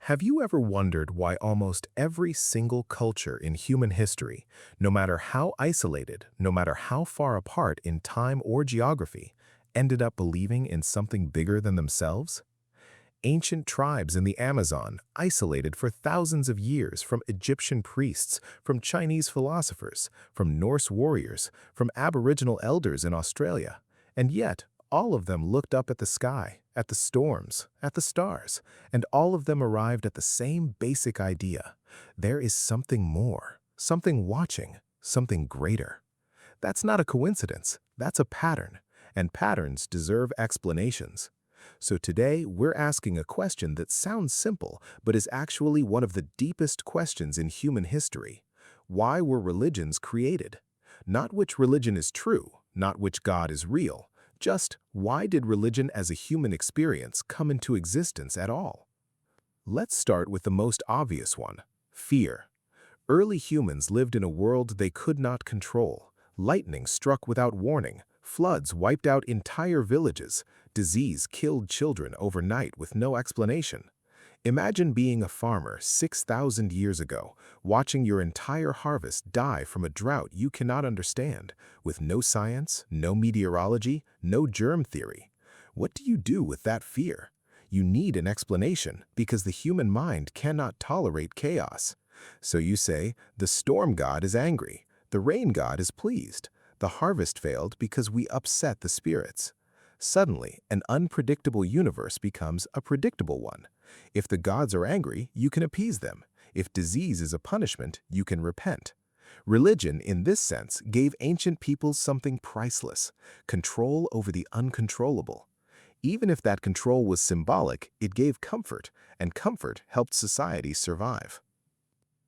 Have you ever wondered why almost every single culture in human history, no matter how isolated, no matter how far apart in time or geography, ended up believing in something bigger than themselves? Ancient tribes in the Amazon, isolated for thousands of years from Egyptian priests, from Chinese philosophers, from Norse warriors, from Aboriginal elders in Australia, and yet all of them looked up at the sky, at the storms, at the stars, and all of them arrived at the same basic idea. There is something more, something watching, something greater. That's not a coincidence, that's a pattern, and patterns deserve explanations. So today, we're asking a question that sounds simple, but is actually one of the deepest questions in human history. Why were religions created? Not which religion is true, not which God is real, just why did religion as a human experience come into existence at all? Let's start with the most obvious one, fear. Early humans lived in a world they could not control. Lightning struck without warning, floods wiped out entire villages, disease killed children overnight with no explanation. Imagine being a farmer 6,000 years ago, watching your entire harvest die from a drought you cannot understand, with no science, no meteorology, no germ theory. What do you do with that fear? You need an explanation because the human mind cannot tolerate chaos. So you say, the storm god is angry, the rain god is pleased, the harvest failed because we upset the spirits. Suddenly, an unpredictable universe becomes a predictable one. If the gods are angry, you can appease them. If disease is a punishment, you can repent. Religion, in this sense, gave ancient peoples something priceless, control over the uncontrollable. Even if that control was symbolic, it gave comfort, and comfort helped society survive.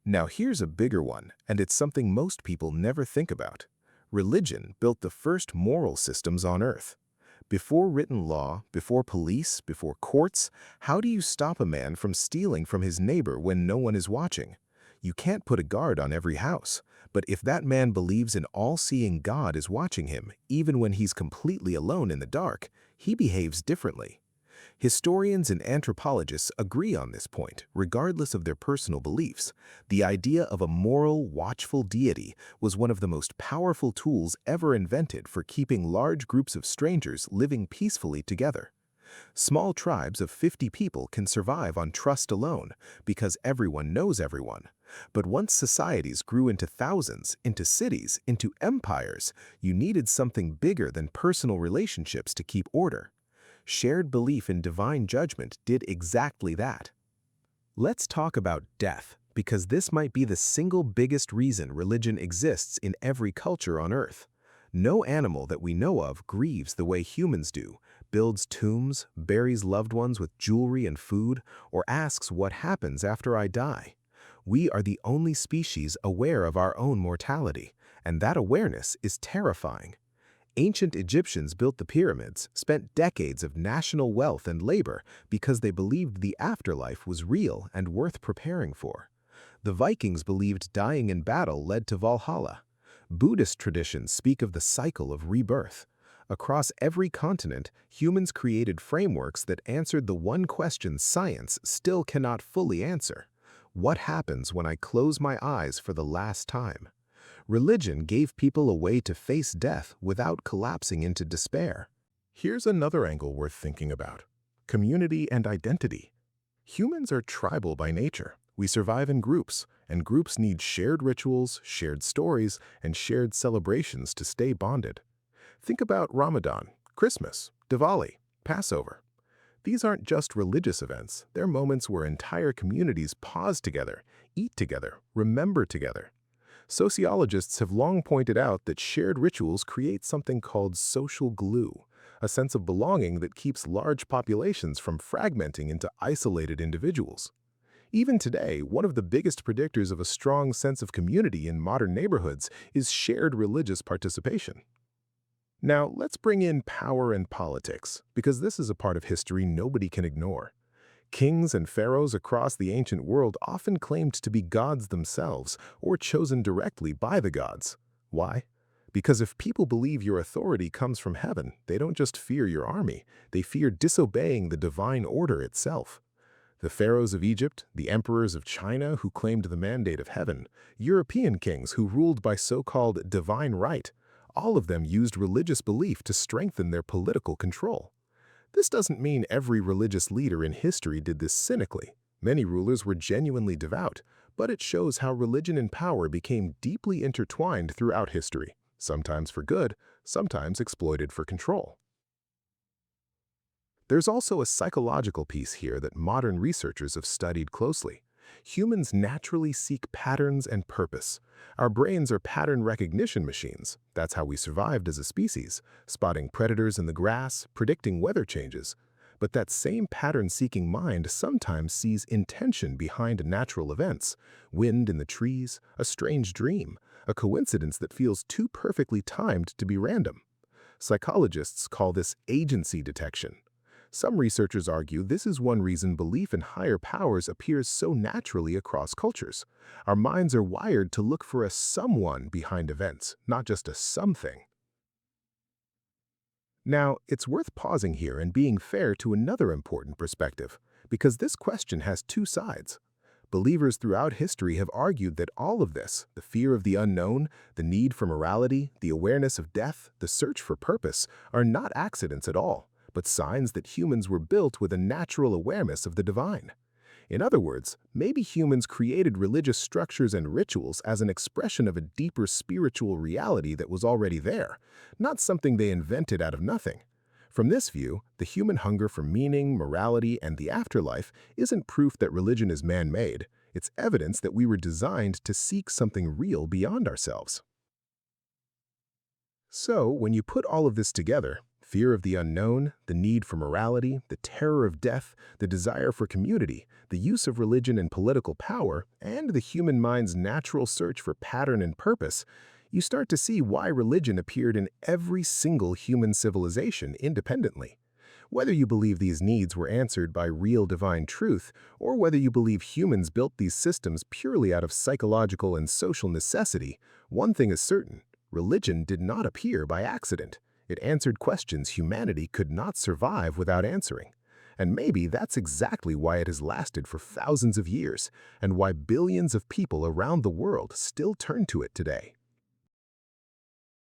Now here's a bigger one, and it's something most people never think about. Religion built the first moral systems on earth. Before written law, before police, before courts, how do you stop a man from stealing from his neighbor when no one is watching? You can't put a guard on every house, but if that man believes an all-seeing God is watching him, even when he's completely alone in the dark, he behaves differently. Historians and anthropologists agree on this point, regardless of their personal beliefs. The idea of a moral, watchful deity was one of the most powerful tools ever invented for keeping large groups of strangers living peacefully together. Small tribes of 50 people can survive on trust alone because everyone knows everyone. But once societies grew into thousands, into cities, into empires, you needed something bigger than personal relationships to keep order. Shared belief in divine judgment did exactly that. Let's talk about death, because this might be the single biggest reason religion exists in every culture on Earth. No animal that we know of grieves the way humans do, builds tombs, buries loved ones with jewelry and food, or asks what happens after I die. We are the only species aware of our own mortality, and that awareness is terrifying. Ancient Egyptians built the pyramids, spent decades of national wealth and labor because they believed the afterlife was real and worth preparing for. The Vikings believed dying in battle led to Valhalla. Buddhist traditions speak of the cycle of rebirth. Across every continent, humans created frameworks that answered the one question science still cannot fully answer. What happens when I close my eyes for the last time? Religion gave people a way to face death without collapsing into despair. Here's another angle worth thinking about: community and identity. Humans are tribal by nature. We survive in groups, and groups need shared rituals, shared stories, and shared celebrations to stay bonded. Think about Ramadan, Christmas, Diwali, Passover. These aren't just religious events, they're moments where entire communities pause together, eat together, remember together. Sociologists have long pointed out that shared rituals create something called social glue, a sense of belonging that keeps large populations from fragmenting into isolated individuals. Even today, one of the biggest predictors of a strong sense of community in modern neighborhoods is shared religious participation. Now, let's bring in power and politics, because this is a part of history nobody can ignore. Kings and pharaohs across the ancient world often claimed to be gods themselves or chosen directly by the gods. Why? Because if people believe your authority comes from heaven, they don't just fear your army, they fear disobeying the divine order itself. The pharaohs of Egypt, the emperors of China who claimed the mandate of heaven, European kings who ruled by so-called divine right, all of them used religious belief to strengthen their political control. This doesn't mean every religious leader in history did this cynically. Many rulers were genuinely devout, but it shows how religion and power became deeply intertwined throughout history, sometimes for good, sometimes exploited for control. There's also a psychological piece here that modern researchers have studied closely. Humans naturally seek patterns and purpose. Our brains are pattern recognition machines. That's how we survived as a species, spotting predators in the grass, predicting weather changes. But that same pattern-seeking mind sometimes sees intention behind natural events, wind in the trees, a strange dream, a coincidence that feels too perfectly timed to be random. Psychologists call this agency detection. Some researchers argue this is one reason belief in higher powers appears so naturally across cultures. Our minds are wired to look for a someone behind events, not just a something. Now, it's worth pausing here and being fair to another important perspective, because this question has two sides. Believers throughout history have argued that all of this, the fear of the unknown, the need for morality, the awareness of death, the search for purpose, are not accidents at all, but signs that humans were built with a natural awareness of the divine. In other words, maybe humans created religious structures and rituals as an expression of a deeper spiritual reality that was already there, not something they invented out of nothing. From this view, the human hunger for meaning, morality, and the afterlife isn't proof that religion is man-made. It's evidence that we were designed to seek something real beyond ourselves. So, when you put all of this together, fear of the unknown, the need for morality, the terror of death, the desire for community, the use of religion and political power, and the human mind's natural search for pattern and purpose, you start to see why religion appeared in every single human civilization independently. Whether you believe these needs were answered by real divine truth, or whether you believe humans built these systems purely out of psychological and social necessity, one thing is certain: religion did not appear by accident. It answered questions humanity could not survive without answering. And maybe that's exactly why it has lasted for thousands of years, and why billions of people around the world still turn to it today.